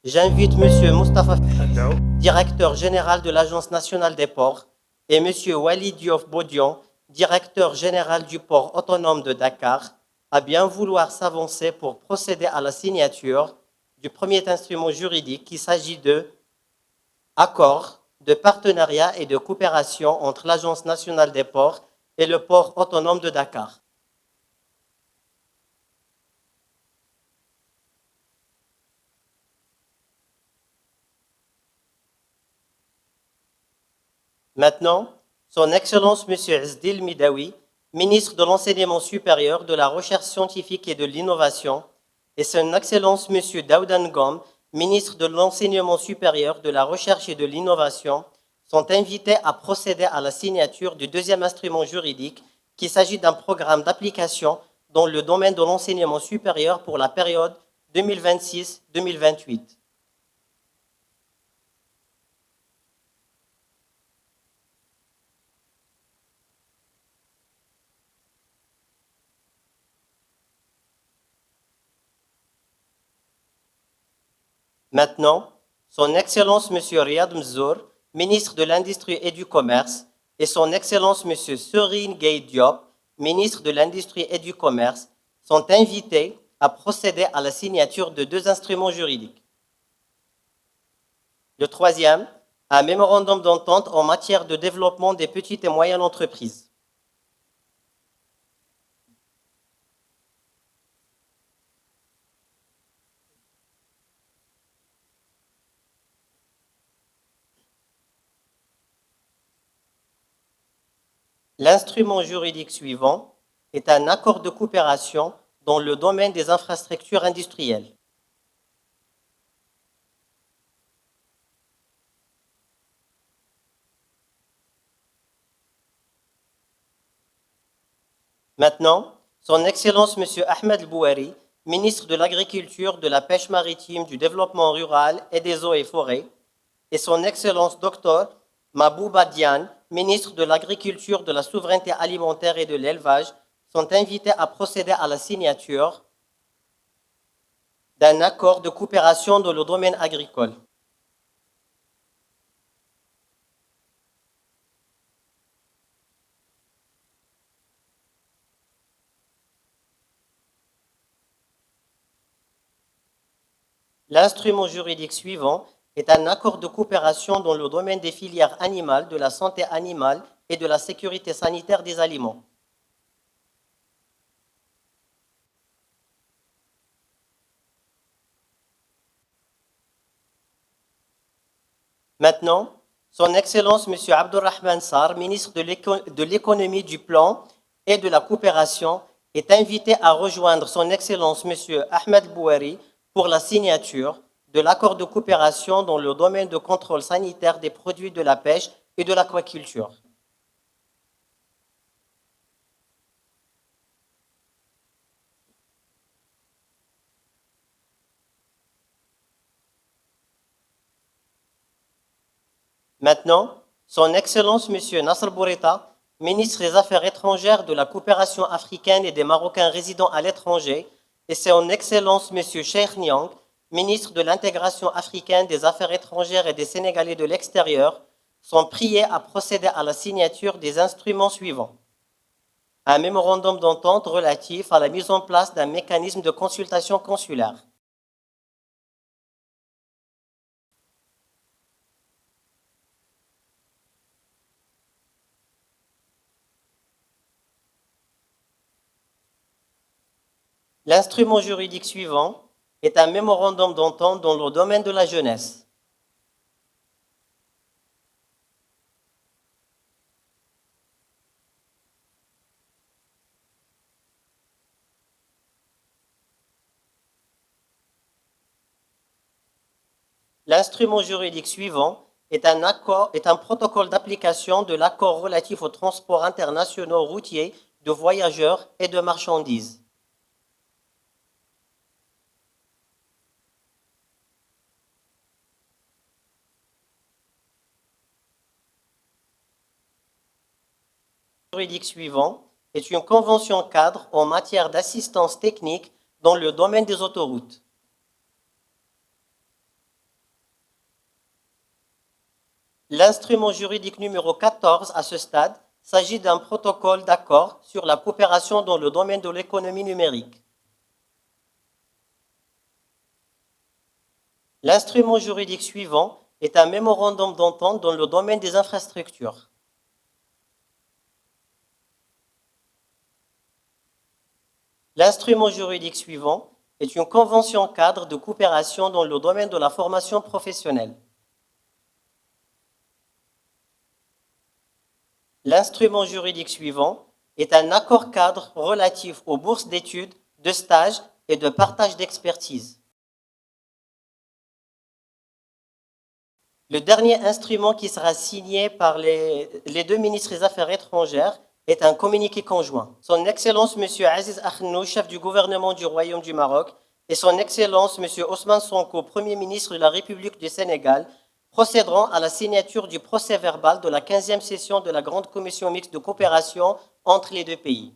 J'invite Monsieur Moustapha, directeur général de l'Agence nationale des ports, et Monsieur Walid Diouf Bodian, directeur général du port autonome de Dakar, à bien vouloir s'avancer pour procéder à la signature du premier instrument juridique qui s'agit de accord de partenariat et de coopération entre l'Agence nationale des ports et le port autonome de Dakar. Maintenant, Son Excellence M. Zdil Midawi, ministre de l'Enseignement supérieur, de la Recherche scientifique et de l'Innovation, et Son Excellence M. Daoudan Ngom, ministre de l'Enseignement supérieur, de la Recherche et de l'Innovation, sont invités à procéder à la signature du deuxième instrument juridique, qu'il s'agit d'un programme d'application dans le domaine de l'enseignement supérieur pour la période 2026-2028. Maintenant, Son Excellence M. Riyad Mzour, ministre de l'Industrie et du Commerce, et Son Excellence M. Serine Gueye Diop, ministre de l'Industrie et du Commerce, sont invités à procéder à la signature de deux instruments juridiques. Le troisième, un mémorandum d'entente en matière de développement des petites et moyennes entreprises. L'instrument juridique suivant est un accord de coopération dans le domaine des infrastructures industrielles. Maintenant, Son Excellence M. Ahmed Bouhari, ministre de l'Agriculture, de la Pêche maritime, du Développement rural et des eaux et forêts, et Son Excellence Dr Mabouba Diane, ministre de l'Agriculture, de la Souveraineté alimentaire et de l'Élevage, sont invités à procéder à la signature d'un accord de coopération dans le domaine agricole. L'instrument juridique suivant est un accord de coopération dans le domaine des filières animales, de la santé animale et de la sécurité sanitaire des aliments. Maintenant, Son Excellence M. Abdurrahman Sarr, ministre de l'Économie, du Plan et de la Coopération, est invité à rejoindre Son Excellence M. Ahmed Bouhari pour la signature de l'accord de coopération dans le domaine de contrôle sanitaire des produits de la pêche et de l'aquaculture. Maintenant, Son Excellence M. Nasser Bourita, ministre des Affaires étrangères, de la coopération africaine et des Marocains résidant à l'étranger, et Son Excellence M. Cheikh Niang, ministre de l'intégration africaine, des Affaires étrangères et des Sénégalais de l'extérieur, sont priés à procéder à la signature des instruments suivants. Un mémorandum d'entente relatif à la mise en place d'un mécanisme de consultation consulaire. L'instrument juridique suivant est un mémorandum d'entente dans le domaine de la jeunesse. L'instrument juridique suivant est un protocole d'application de l'accord relatif aux transports internationaux routiers de voyageurs et de marchandises. Le juridique suivant est une convention cadre en matière d'assistance technique dans le domaine des autoroutes. L'instrument juridique numéro 14 à ce stade s'agit d'un protocole d'accord sur la coopération dans le domaine de l'économie numérique. L'instrument juridique suivant est un mémorandum d'entente dans le domaine des infrastructures. L'instrument juridique suivant est une convention cadre de coopération dans le domaine de la formation professionnelle. L'instrument juridique suivant est un accord cadre relatif aux bourses d'études, de stage et de partage d'expertise. Le dernier instrument qui sera signé par les deux ministres des Affaires étrangères est un communiqué conjoint. Son Excellence M. Aziz Akhnou, chef du gouvernement du Royaume du Maroc, et Son Excellence M. Ousmane Sonko, Premier ministre de la République du Sénégal, procéderont à la signature du procès-verbal de la 15e session de la Grande Commission mixte de coopération entre les deux pays.